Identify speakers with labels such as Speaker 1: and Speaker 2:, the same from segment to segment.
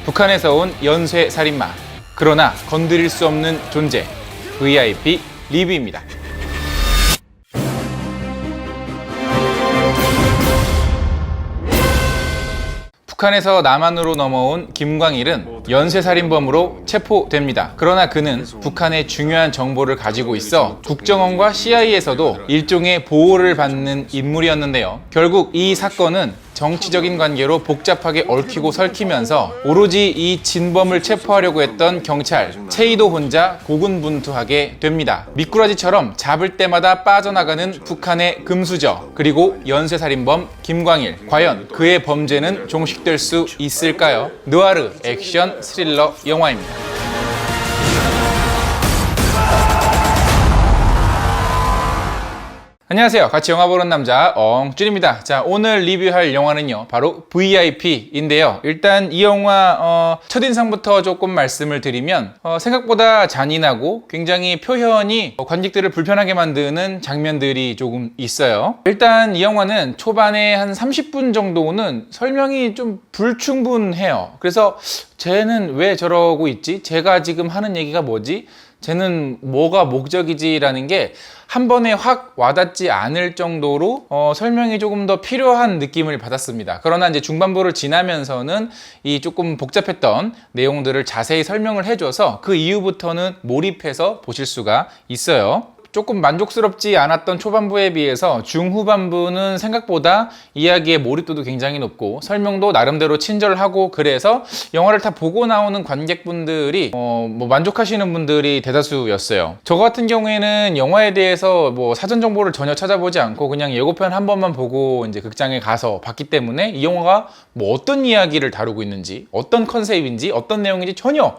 Speaker 1: 북한에서 온 연쇄 살인마, 그러나 건드릴 수 없는 존재, VIP 리뷰입니다. 북한에서 남한으로 넘어온 김광일은 연쇄살인범으로 체포됩니다. 그러나 그는 북한의 중요한 정보를 가지고 있어 국정원과 CIA에서도 일종의 보호를 받는 인물이었는데요. 결국 이 사건은 정치적인 관계로 복잡하게 얽히고 설키면서 오로지 이 진범을 체포하려고 했던 경찰 체이도 혼자 고군분투하게 됩니다. 미꾸라지처럼 잡을 때마다 빠져나가는 북한의 금수저, 그리고 연쇄살인범 김광일, 과연 그의 범죄는 종식될 수 있을까요? 느와르 액션 스릴러 영화입니다. 안녕하세요. 같이 영화 보는 남자 엉준입니다. 자, 오늘 리뷰할 영화는요, 바로 VIP인데요. 일단 이 영화 첫인상부터 조금 말씀을 드리면 생각보다 잔인하고 굉장히 표현이 관객들을 불편하게 만드는 장면들이 조금 있어요. 일단 이 영화는 초반에 한 30분 정도는 설명이 좀 불충분해요. 그래서 쟤는 왜 저러고 있지? 제가 지금 하는 얘기가 뭐지? 쟤는 뭐가 목적이지라는 게 한 번에 확 와닿지 않을 정도로 설명이 조금 더 필요한 느낌을 받았습니다. 그러나 이제 중반부를 지나면서는 이 조금 복잡했던 내용들을 자세히 설명을 해줘서 그 이후부터는 몰입해서 보실 수가 있어요. 조금 만족스럽지 않았던 초반부에 비해서 중후반부는 생각보다 이야기의 몰입도도 굉장히 높고 설명도 나름대로 친절하고, 그래서 영화를 다 보고 나오는 관객분들이 만족하시는 분들이 대다수였어요. 저 같은 경우에는 영화에 대해서 사전 정보를 전혀 찾아보지 않고 그냥 예고편 한 번만 보고 이제 극장에 가서 봤기 때문에 이 영화가 어떤 이야기를 다루고 있는지, 어떤 컨셉인지, 어떤 내용인지 전혀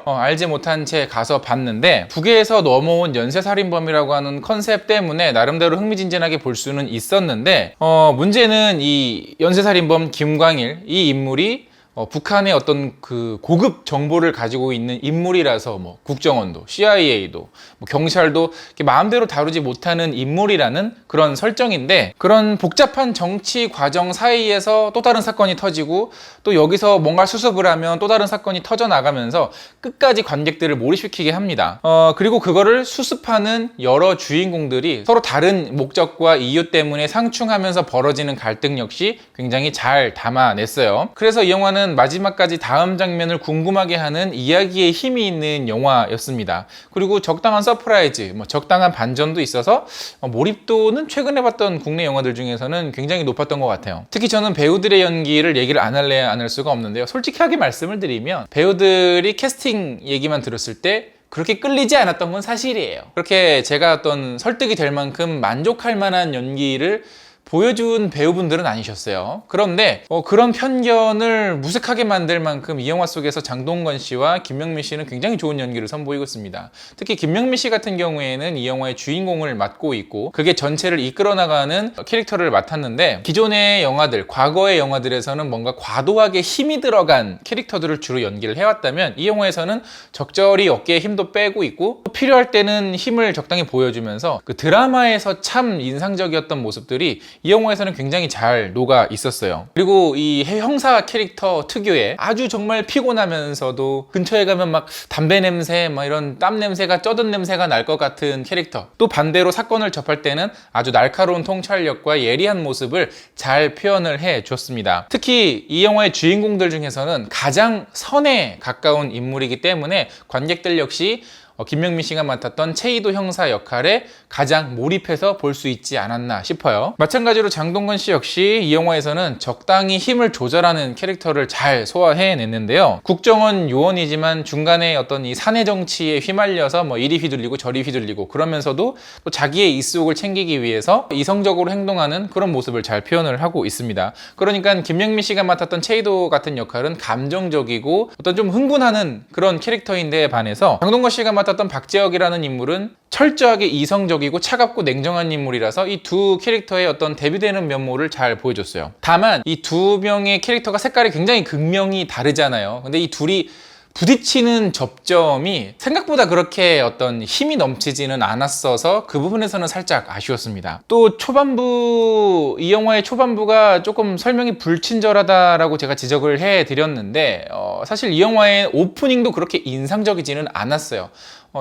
Speaker 1: 알지 못한 채 가서 봤는데, 북에서 넘어온 연쇄살인범이라고 하는 컨셉 때문에 나름대로 흥미진진하게 볼 수는 있었는데, 문제는 이 연쇄살인범 김광일, 이 인물이 북한의 어떤 그 고급 정보를 가지고 있는 인물이라서 국정원도 CIA도 경찰도 마음대로 다루지 못하는 인물이라는 그런 설정인데, 그런 복잡한 정치 과정 사이에서 또 다른 사건이 터지고, 또 여기서 뭔가 수습을 하면 또 다른 사건이 터져 나가면서 끝까지 관객들을 몰입시키게 합니다. 그리고 그거를 수습하는 여러 주인공들이 서로 다른 목적과 이유 때문에 상충하면서 벌어지는 갈등 역시 굉장히 잘 담아냈어요. 그래서 이 영화는 마지막까지 다음 장면을 궁금하게 하는 이야기의 힘이 있는 영화였습니다. 그리고 적당한 서프라이즈, 적당한 반전도 있어서 몰입도는 최근에 봤던 국내 영화들 중에서는 굉장히 높았던 것 같아요. 특히 저는 배우들의 연기를 얘기를 안 할래야 안 할 수가 없는데요. 솔직하게 말씀을 드리면 배우들이 캐스팅 얘기만 들었을 때 그렇게 끌리지 않았던 건 사실이에요. 그렇게 제가 어떤 설득이 될 만큼 만족할 만한 연기를 보여준 배우분들은 아니셨어요. 그런데 그런 편견을 무색하게 만들 만큼 이 영화 속에서 장동건 씨와 김명민 씨는 굉장히 좋은 연기를 선보이고 있습니다. 특히 김명민 씨 같은 경우에는 이 영화의 주인공을 맡고 있고 그게 전체를 이끌어 나가는 캐릭터를 맡았는데, 기존의 영화들, 과거의 영화들에서는 뭔가 과도하게 힘이 들어간 캐릭터들을 주로 연기를 해왔다면, 이 영화에서는 적절히 어깨에 힘도 빼고 있고 필요할 때는 힘을 적당히 보여주면서 그 드라마에서 참 인상적이었던 모습들이 이 영화에서는 굉장히 잘 녹아 있었어요. 그리고 이 형사 캐릭터 특유의 아주 정말 피곤하면서도 근처에 가면 막 담배 냄새, 이런 땀 냄새가, 쩌든 냄새가 날 것 같은 캐릭터, 또 반대로 사건을 접할 때는 아주 날카로운 통찰력과 예리한 모습을 잘 표현을 해줬습니다. 특히 이 영화의 주인공들 중에서는 가장 선에 가까운 인물이기 때문에 관객들 역시 김명민 씨가 맡았던 체이도 형사 역할에 가장 몰입해서 볼 수 있지 않았나 싶어요. 마찬가지로 장동건 씨 역시 이 영화에서는 적당히 힘을 조절하는 캐릭터를 잘 소화해냈는데요. 국정원 요원이지만 중간에 어떤 이 사내 정치에 휘말려서 이리 휘둘리고 저리 휘둘리고, 그러면서도 또 자기의 이속을 챙기기 위해서 이성적으로 행동하는 그런 모습을 잘 표현을 하고 있습니다. 그러니까 김명민 씨가 맡았던 체이도 같은 역할은 감정적이고 어떤 좀 흥분하는 그런 캐릭터인데 반해서, 장동건 씨가 맡았던 박재혁이라는 인물은 철저하게 이성적이고 차갑고 냉정한 인물이라서 이 두 캐릭터의 어떤 대비되는 면모를 잘 보여줬어요. 다만 이 두 명의 캐릭터가 색깔이 굉장히 극명히 다르잖아요. 근데 이 둘이 부딪히는 접점이 생각보다 그렇게 어떤 힘이 넘치지는 않았어서 그 부분에서는 살짝 아쉬웠습니다. 또 초반부, 이 영화의 초반부가 조금 설명이 불친절하다라고 제가 지적을 해드렸는데 사실 이 영화의 오프닝도 그렇게 인상적이지는 않았어요.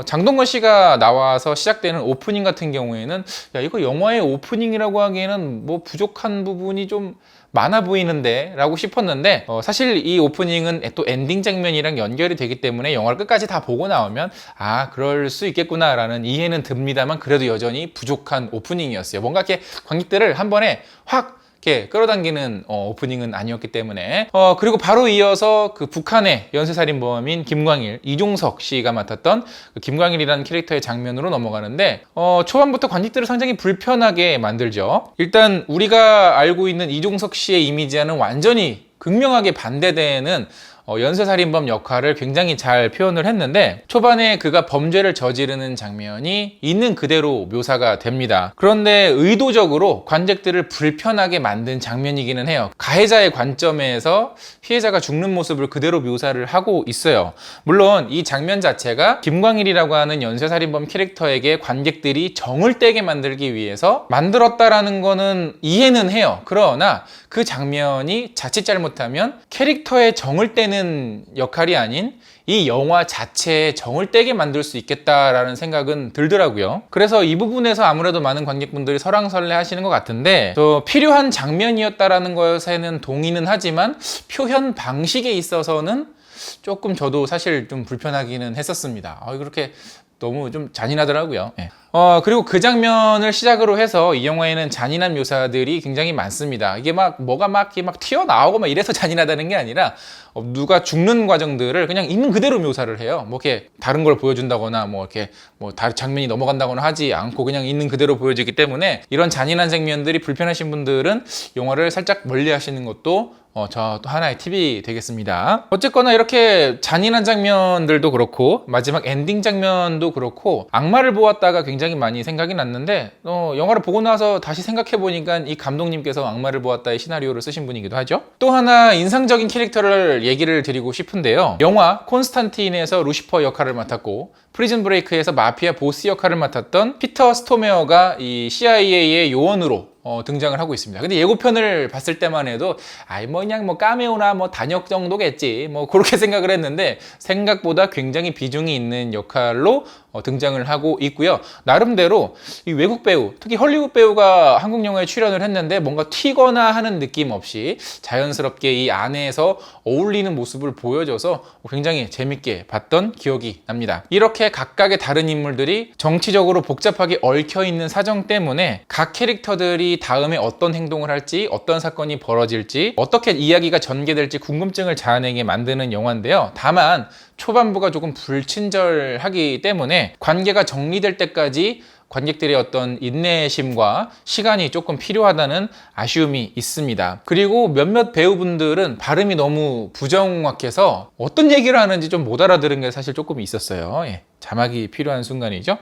Speaker 1: 장동건 씨가 나와서 시작되는 오프닝 같은 경우에는 야, 이거 영화의 오프닝이라고 하기에는 뭐 부족한 부분이 좀 많아 보이는데 라고 싶었는데 사실 이 오프닝은 또 엔딩 장면이랑 연결이 되기 때문에 영화를 끝까지 다 보고 나오면 아 그럴 수 있겠구나 라는 이해는 듭니다만 그래도 여전히 부족한 오프닝이었어요. 뭔가 이렇게 관객들을 한 번에 확 이렇게 끌어당기는 오프닝은 아니었기 때문에 그리고 바로 이어서 그 북한의 연쇄살인범인 김광일, 이종석 씨가 맡았던 그 김광일이라는 캐릭터의 장면으로 넘어가는데 초반부터 관객들을 상당히 불편하게 만들죠. 일단 우리가 알고 있는 이종석 씨의 이미지와는 완전히 극명하게 반대되는 연쇄살인범 역할을 굉장히 잘 표현을 했는데 초반에 그가 범죄를 저지르는 장면이 있는 그대로 묘사가 됩니다. 그런데 의도적으로 관객들을 불편하게 만든 장면이기는 해요. 가해자의 관점에서 피해자가 죽는 모습을 그대로 묘사를 하고 있어요. 물론 이 장면 자체가 김광일이라고 하는 연쇄살인범 캐릭터에게 관객들이 정을 떼게 만들기 위해서 만들었다라는 거는 이해는 해요. 그러나 그 장면이 자칫 잘못하면 캐릭터의 정을 떼는 역할이 아닌 이 영화 자체에 정을 떼게 만들 수 있겠다라는 생각은 들더라고요. 그래서 이 부분에서 아무래도 많은 관객분들이 설왕설래 하시는 것 같은데 또 필요한 장면이었다라는 것에는 동의는 하지만 표현 방식에 있어서는 조금 저도 사실 좀 불편하기는 했었습니다. 그렇게 너무 좀 잔인하더라고요. 네. 그리고 그 장면을 시작으로 해서 이 영화에는 잔인한 묘사들이 굉장히 많습니다. 이게 뭐가 이렇게 튀어나오고 이래서 잔인하다는 게 아니라 누가 죽는 과정들을 그냥 있는 그대로 묘사를 해요. 이렇게 다른 걸 보여준다거나 이렇게 다른 장면이 넘어간다거나 하지 않고 그냥 있는 그대로 보여지기 때문에 이런 잔인한 장면들이 불편하신 분들은 영화를 살짝 멀리 하시는 것도 저 또 하나의 팁이 되겠습니다. 어쨌거나 이렇게 잔인한 장면들도 그렇고 마지막 엔딩 장면도 그렇고 악마를 보았다가 굉장히 많이 생각이 났는데 영화를 보고 나서 다시 생각해 보니까 이 감독님께서 악마를 보았다의 시나리오를 쓰신 분이기도 하죠. 또 하나 인상적인 캐릭터를 얘기를 드리고 싶은데요. 영화 콘스탄틴에서 루시퍼 역할을 맡았고 프리즌 브레이크에서 마피아 보스 역할을 맡았던 피터 스토메어가 이 CIA의 요원으로 등장을 하고 있습니다. 근데 예고편을 봤을 때만 해도 그냥 카메오나 단역 정도겠지 그렇게 생각을 했는데 생각보다 굉장히 비중이 있는 역할로 등장을 하고 있고요. 나름대로 이 외국 배우, 특히 헐리우드 배우가 한국 영화에 출연을 했는데 뭔가 튀거나 하는 느낌 없이 자연스럽게 이 안에서 어울리는 모습을 보여줘서 굉장히 재밌게 봤던 기억이 납니다. 이렇게 각각의 다른 인물들이 정치적으로 복잡하게 얽혀있는 사정 때문에 각 캐릭터들이 다음에 어떤 행동을 할지, 어떤 사건이 벌어질지, 어떻게 이야기가 전개될지 궁금증을 자아내게 만드는 영화인데요. 다만 초반부가 조금 불친절하기 때문에 관계가 정리될 때까지 관객들의 어떤 인내심과 시간이 조금 필요하다는 아쉬움이 있습니다. 그리고 몇몇 배우분들은 발음이 너무 부정확해서 어떤 얘기를 하는지 좀 못 알아들은 게 사실 조금 있었어요. 자막이 필요한 순간이죠.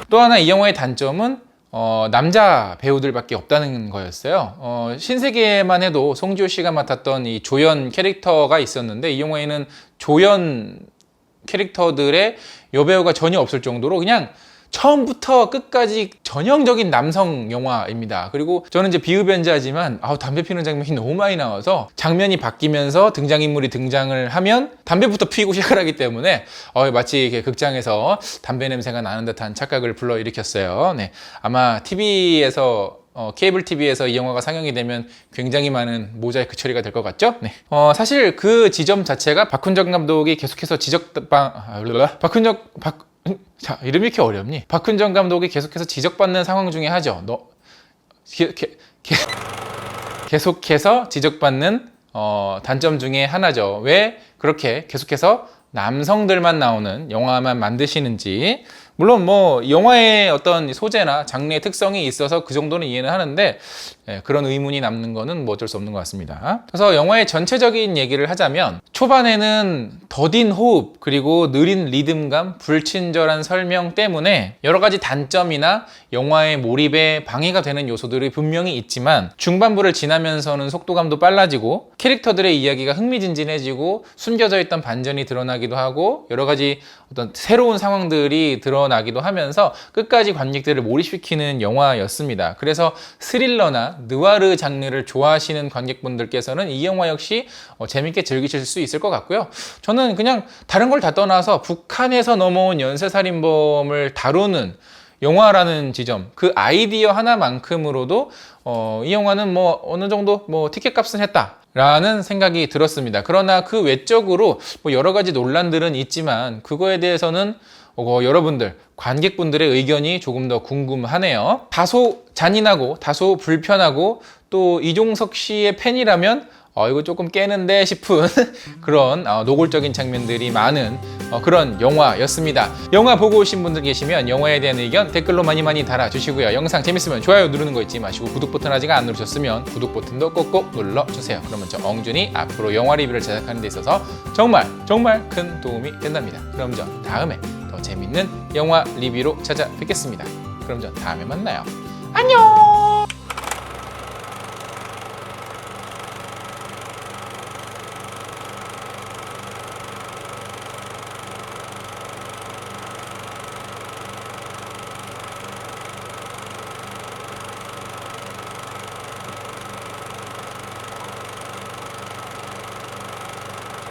Speaker 1: 또 하나 이 영화의 단점은 남자 배우들밖에 없다는 거였어요. 신세계만 해도 송지효 씨가 맡았던 이 조연 캐릭터가 있었는데 이 영화에는 조연 캐릭터들의 여배우가 전혀 없을 정도로 그냥 처음부터 끝까지 전형적인 남성 영화입니다. 그리고 저는 이제 비흡연자지만 담배 피우는 장면이 너무 많이 나와서 장면이 바뀌면서 등장인물이 등장을 하면 담배부터 피우고 시작을 하기 때문에 마치 이렇게 극장에서 담배 냄새가 나는 듯한 착각을 불러일으켰어요. 네. 아마 TV에서 케이블 TV에서 이 영화가 상영이 되면 굉장히 많은 모자이크 처리가 될 것 같죠? 네. 사실 그 지점 자체가 박훈정 감독이 계속해서 이름이 이렇게 어렵니? 박훈정 감독이 계속해서 지적받는 상황 중에 하죠. 계속해서 지적받는 단점 중에 하나죠. 왜 그렇게 계속해서 남성들만 나오는 영화만 만드시는지 물론 뭐 영화의 어떤 소재나 장르의 특성이 있어서 그 정도는 이해는 하는데 그런 의문이 남는 거는 뭐 어쩔 수 없는 것 같습니다. 그래서 영화의 전체적인 얘기를 하자면 초반에는 더딘 호흡 그리고 느린 리듬감, 불친절한 설명 때문에 여러 가지 단점이나 영화의 몰입에 방해가 되는 요소들이 분명히 있지만 중반부를 지나면서는 속도감도 빨라지고 캐릭터들의 이야기가 흥미진진해지고 숨겨져 있던 반전이 드러나기도 하고 여러 가지 어떤 새로운 상황들이 드러나기도 하면서 끝까지 관객들을 몰입시키는 영화였습니다. 그래서 스릴러나 느와르 장르를 좋아하시는 관객분들께서는 이 영화 역시 재밌게 즐기실 수 있을 것 같고요. 저는 그냥 다른 걸 다 떠나서 북한에서 넘어온 연쇄살인범을 다루는 영화라는 지점, 그 아이디어 하나만큼으로도 이 영화는 뭐 어느 정도 뭐 티켓 값은 했다 라는 생각이 들었습니다. 그러나 그 외적으로 뭐 여러 가지 논란들은 있지만 그거에 대해서는 여러분들 관객분들의 의견이 조금 더 궁금하네요. 다소 잔인하고 다소 불편하고 또 이종석 씨의 팬이라면 이거 조금 깨는데 싶은 그런 노골적인 장면들이 많은 그런 영화였습니다. 영화 보고 오신 분들 계시면 영화에 대한 의견 댓글로 많이 달아주시고요. 영상 재밌으면 좋아요 누르는 거 잊지 마시고 구독 버튼 아직 안 누르셨으면 구독 버튼도 꼭꼭 눌러주세요. 그러면 저 엉준이 앞으로 영화 리뷰를 제작하는 데 있어서 정말 큰 도움이 된답니다. 그럼 저 다음에 더 재밌는 영화 리뷰로 찾아뵙겠습니다. 그럼 저 다음에 만나요. 안녕!